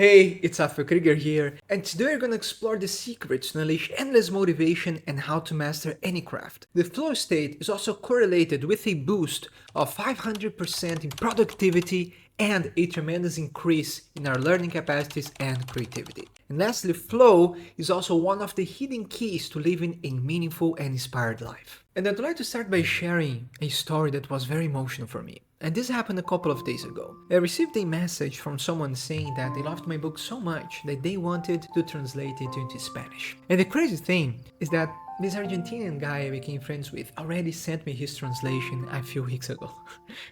Hey, it's Rafael Krüger here, and today we're gonna explore the secrets to unleash endless motivation and how to master any craft. The flow state is also correlated with a boost of 500% in productivity and a tremendous increase in our learning capacities and creativity. And lastly, flow is also one of the hidden keys to living a meaningful and inspired life. And I'd like to start by sharing a story that was very emotional for me. And this happened a couple of days ago. I received a message from someone saying that they loved my book so much that they wanted to translate it into Spanish. And the crazy thing is that this Argentinian guy I became friends with already sent me his translation a few weeks ago.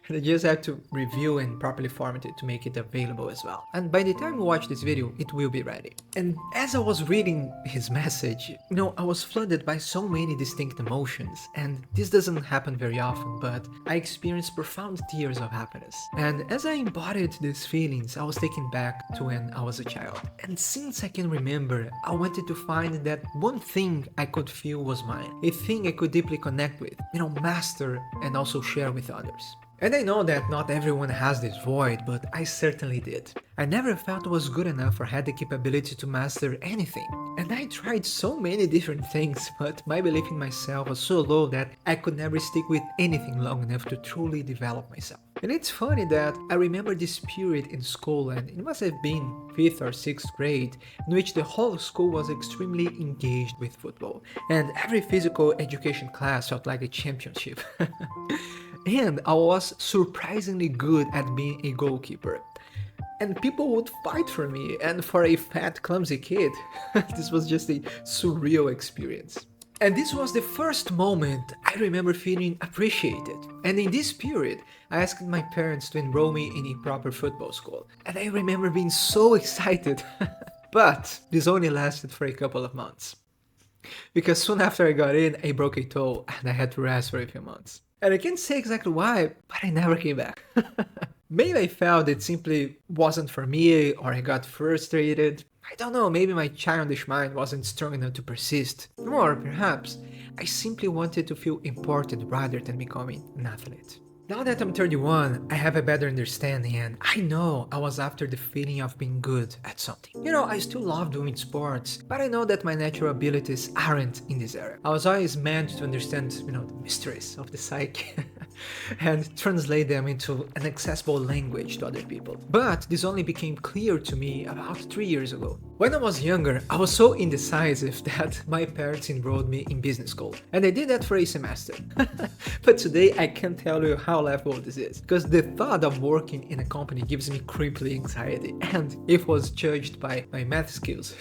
And I just had to review and properly format it to make it available as well. And by the time you watch this video, it will be ready. And as I was reading his message, I was flooded by so many distinct emotions. And this doesn't happen very often, but I experienced profound tears of happiness. And as I embodied these feelings, I was taken back to when I was a child. And since I can remember, I wanted to find that one thing I could feel was mine, a thing I could deeply connect with, master and also share with others. And I know that not everyone has this void, but I certainly did. I never felt I was good enough or had the capability to master anything. And I tried so many different things, but my belief in myself was so low that I could never stick with anything long enough to truly develop myself. And it's funny that I remember this period in school, and it must have been 5th or 6th grade, in which the whole school was extremely engaged with football. And every physical education class felt like a championship. And I was surprisingly good at being a goalkeeper. And people would fight for me, and for a fat, clumsy kid, this was just a surreal experience. And this was the first moment I remember feeling appreciated. And in this period, I asked my parents to enroll me in a proper football school. And I remember being so excited. But this only lasted for a couple of months. Because soon after I got in, I broke a toe and I had to rest for a few months. And I can't say exactly why, but I never came back. Maybe I felt it simply wasn't for me, or I got frustrated. I don't know, maybe my childish mind wasn't strong enough to persist. Or perhaps I simply wanted to feel important rather than becoming an athlete. Now that I'm 31, I have a better understanding, and I know I was after the feeling of being good at something. I still love doing sports, but I know that my natural abilities aren't in this area. I was always meant to understand, the mysteries of the psyche and translate them into an accessible language to other people. But this only became clear to me about 3 years ago. When I was younger, I was so indecisive that my parents enrolled me in business school, and I did that for a semester. But today I can't tell you how laughable this is, because the thought of working in a company gives me crippling anxiety, and if I was judged by my math skills,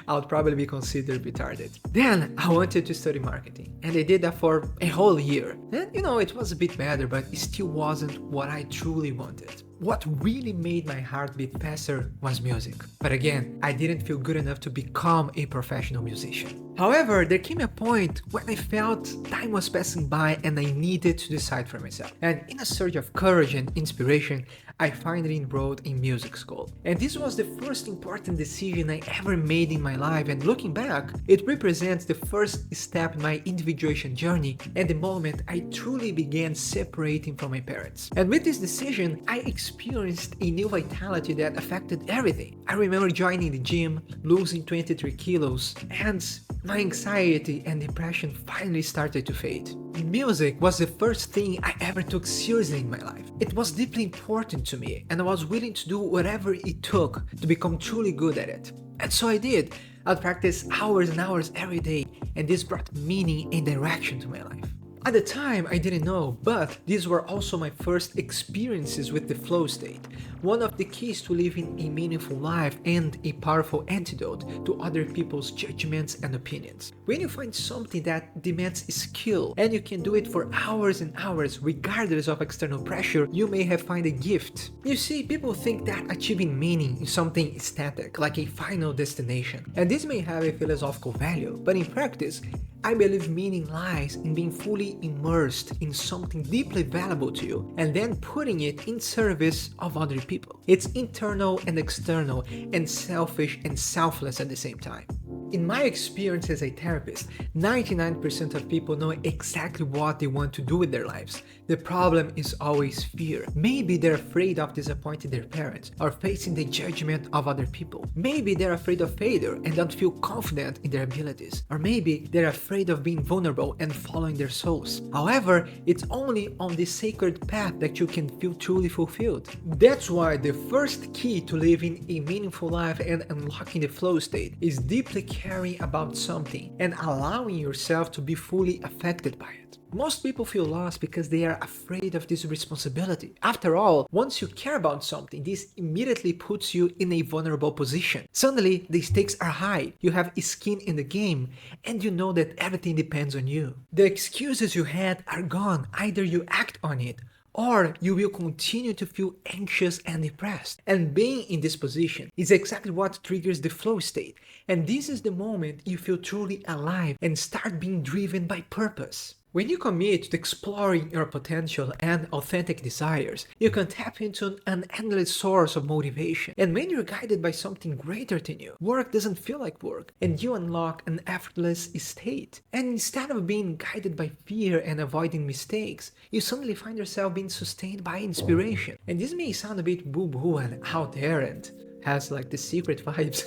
I would probably be considered retarded. Then I wanted to study marketing, and I did that for a whole year. And it was a bit better, but it still wasn't what I truly wanted. What really made my heart beat faster was music. But again, I didn't feel good enough to become a professional musician. However, there came a point when I felt time was passing by and I needed to decide for myself. And in a surge of courage and inspiration, I finally enrolled in music school. And this was the first important decision I ever made in my life, and looking back, it represents the first step in my individuation journey and the moment I truly began separating from my parents. And with this decision, I experienced a new vitality that affected everything. I remember joining the gym, losing 23 kilos, and my anxiety and depression finally started to fade. Music was the first thing I ever took seriously in my life. It was deeply important to me, and I was willing to do whatever it took to become truly good at it. And so I did. I'd practice hours and hours every day, and this brought meaning and direction to my life. At the time, I didn't know, but these were also my first experiences with the flow state, one of the keys to living a meaningful life and a powerful antidote to other people's judgments and opinions. When you find something that demands skill and you can do it for hours and hours regardless of external pressure, you may have found a gift. You see, people think that achieving meaning is something static, like a final destination, and this may have a philosophical value, but in practice, I believe meaning lies in being fully immersed in something deeply valuable to you and then putting it in service of other people. It's internal and external, and selfish and selfless at the same time. In my experience as a therapist, 99% of people know exactly what they want to do with their lives. The problem is always fear. Maybe they're afraid of disappointing their parents or facing the judgment of other people. Maybe they're afraid of failure and don't feel confident in their abilities. Or maybe they're afraid of being vulnerable and following their souls. However, it's only on this sacred path that you can feel truly fulfilled. That's why the first key to living a meaningful life and unlocking the flow state is deeply caring about something and allowing yourself to be fully affected by it. Most people feel lost because they are afraid of this responsibility. After all, once you care about something, this immediately puts you in a vulnerable position. Suddenly, the stakes are high, you have skin in the game, and you know that everything depends on you. The excuses you had are gone, either you act on it, or you will continue to feel anxious and depressed. And being in this position is exactly what triggers the flow state. And this is the moment you feel truly alive and start being driven by purpose. When you commit to exploring your potential and authentic desires, you can tap into an endless source of motivation. And when you're guided by something greater than you, work doesn't feel like work, and you unlock an effortless state. And instead of being guided by fear and avoiding mistakes, you suddenly find yourself being sustained by inspiration. And this may sound a bit boo-boo and out there and has like the secret vibes.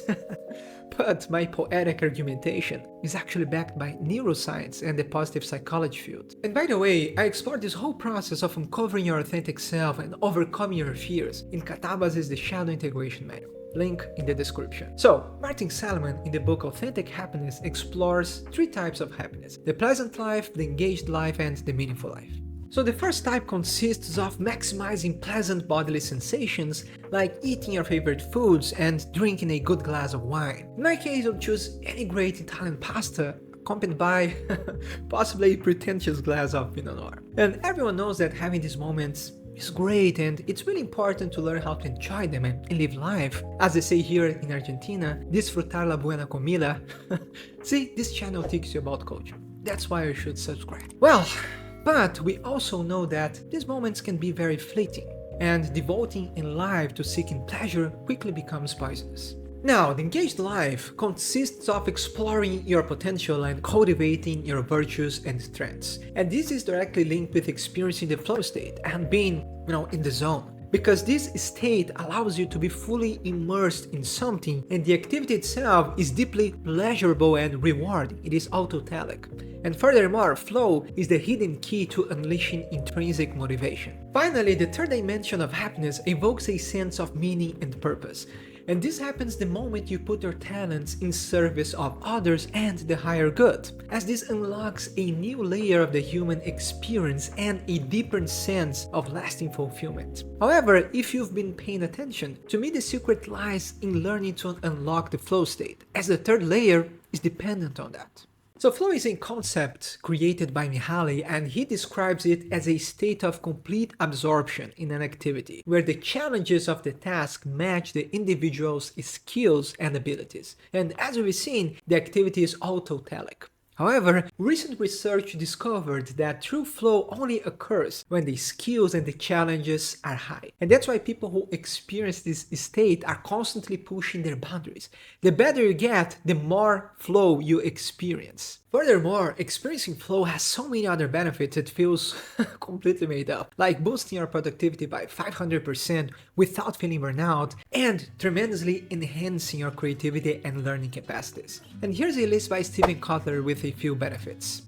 But my poetic argumentation is actually backed by neuroscience and the positive psychology field. And by the way, I explored this whole process of uncovering your authentic self and overcoming your fears in Kataba's The Shadow Integration Manual. Link in the description. So, Martin Seligman in the book Authentic Happiness explores 3 types of happiness: the pleasant life, the engaged life, and the meaningful life. So the first type consists of maximizing pleasant bodily sensations like eating your favorite foods and drinking a good glass of wine. In my case, I'll choose any great Italian pasta accompanied by possibly a pretentious glass of Pinot Noir. And everyone knows that having these moments is great, and it's really important to learn how to enjoy them and live life. As they say here in Argentina, disfrutar la buena comida. See, this channel teaches you about culture. That's why you should subscribe. Well, but we also know that these moments can be very fleeting, and devoting in life to seeking pleasure quickly becomes poisonous. Now, the engaged life consists of exploring your potential and cultivating your virtues and strengths. And this is directly linked with experiencing the flow state and being, in the zone. Because this state allows you to be fully immersed in something, and the activity itself is deeply pleasurable and rewarding. It is autotelic. And furthermore, flow is the hidden key to unleashing intrinsic motivation. Finally, the third dimension of happiness evokes a sense of meaning and purpose. And this happens the moment you put your talents in service of others and the higher good, as this unlocks a new layer of the human experience and a deeper sense of lasting fulfillment. However, if you've been paying attention, to me the secret lies in learning to unlock the flow state, as the third layer is dependent on that. So flow is a concept created by Mihaly, and he describes it as a state of complete absorption in an activity, where the challenges of the task match the individual's skills and abilities. And as we've seen, the activity is autotelic. However, recent research discovered that true flow only occurs when the skills and the challenges are high. And that's why people who experience this state are constantly pushing their boundaries. The better you get, the more flow you experience. Furthermore, experiencing flow has so many other benefits it feels completely made up, like boosting your productivity by 500% without feeling burnout, and tremendously enhancing your creativity and learning capacities. And here's a list by Steven Kotler with a few benefits.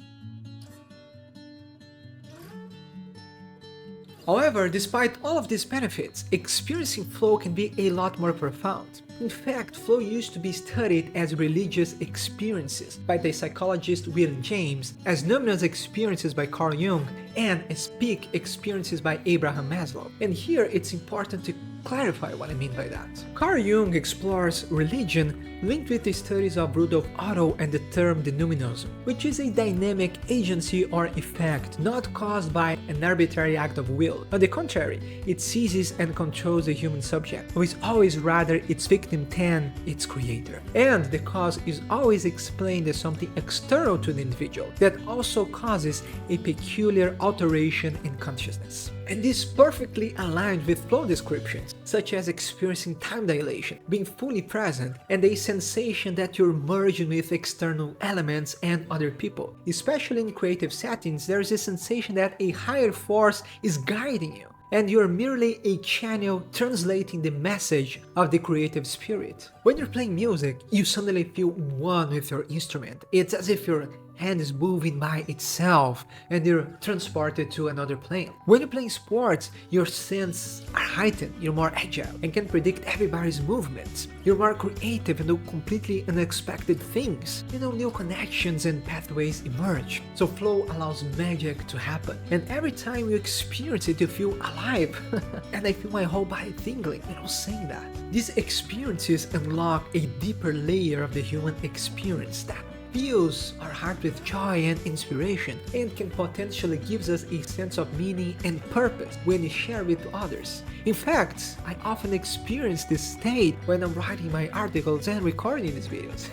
However, despite all of these benefits, experiencing flow can be a lot more profound. In fact, flow used to be studied as religious experiences by the psychologist William James, as numinous experiences by Carl Jung, and as peak experiences by Abraham Maslow. And here it's important to clarify what I mean by that. Carl Jung explores religion linked with the studies of Rudolf Otto and the term denuminism, which is a dynamic agency or effect not caused by an arbitrary act of will. On the contrary, it seizes and controls the human subject, who is always rather its victim than its creator. And the cause is always explained as something external to the individual that also causes a peculiar alteration in consciousness. And this perfectly aligned with flow descriptions, such as experiencing time dilation, being fully present, and a sensation that you're merging with external elements and other people. Especially in creative settings, there is a sensation that a higher force is guiding you, and you're merely a channel translating the message of the creative spirit. When you're playing music, you suddenly feel one with your instrument. It's as if your hand is moving by itself and you're transported to another plane. When you're playing sports, your senses are heightened, you're more agile and can predict everybody's movements. You're more creative and do completely unexpected things. New connections and pathways emerge. So flow allows magic to happen. And every time you experience it, you feel alive. And I feel my whole body tingling, saying that. These experiences unlock a deeper layer of the human experience that fills our heart with joy and inspiration and can potentially give us a sense of meaning and purpose when we share with others. In fact, I often experience this state when I'm writing my articles and recording these videos.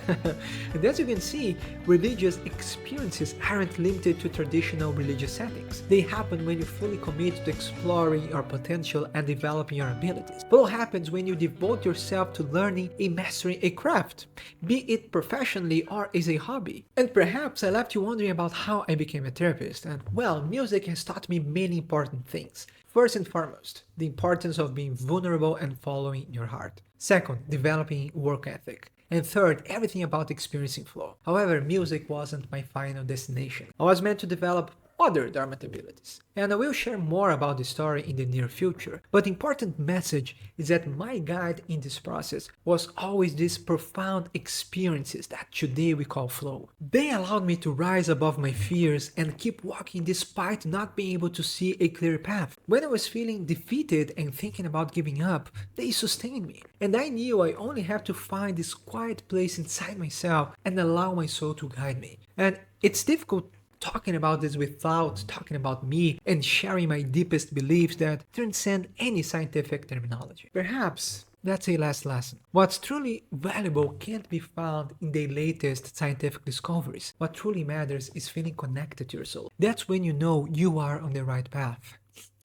And as you can see, religious experiences aren't limited to traditional religious settings. They happen when you fully commit to exploring your potential and developing your abilities. Flow happens when you devote yourself to learning and mastering a craft, be it professionally or as a hobby. And perhaps I left you wondering about how I became a therapist, and well, music has taught me many important things. First and foremost, the importance of being vulnerable and following your heart. Second, developing work ethic. And third, everything about experiencing flow. However, music wasn't my final destination. I was meant to develop other dormant abilities. And I will share more about the story in the near future. But the important message is that my guide in this process was always these profound experiences that today we call flow. They allowed me to rise above my fears and keep walking despite not being able to see a clear path. When I was feeling defeated and thinking about giving up, they sustained me. And I knew I only have to find this quiet place inside myself and allow my soul to guide me. And it's difficult talking about this without talking about me and sharing my deepest beliefs that transcend any scientific terminology. Perhaps that's a last lesson. What's truly valuable can't be found in the latest scientific discoveries. What truly matters is feeling connected to your soul. That's when you know you are on the right path.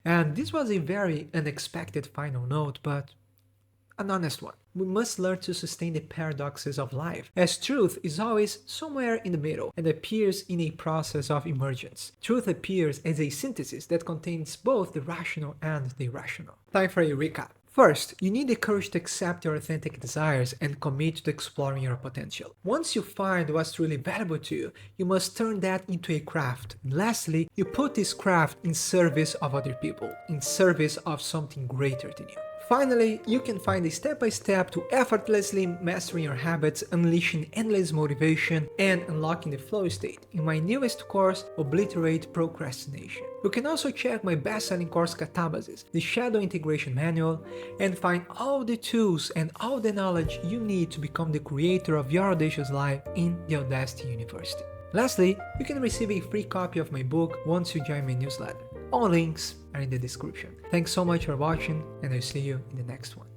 And this was a very unexpected final note, but an honest one. We must learn to sustain the paradoxes of life, as truth is always somewhere in the middle and appears in a process of emergence. Truth appears as a synthesis that contains both the rational and the irrational. Time for a recap. First, you need the courage to accept your authentic desires and commit to exploring your potential. Once you find what's truly valuable to you, you must turn that into a craft. And lastly, you put this craft in service of other people, in service of something greater than you. Finally, you can find a step-by-step to effortlessly mastering your habits, unleashing endless motivation, and unlocking the flow state in my newest course, Obliterate Procrastination. You can also check my best-selling course, Catabasis, the Shadow Integration Manual, and find all the tools and all the knowledge you need to become the creator of your audacious life in the Audacity University. Lastly, you can receive a free copy of my book once you join my newsletter. All links are in the description. Thanks so much for watching, and I'll see you in the next one.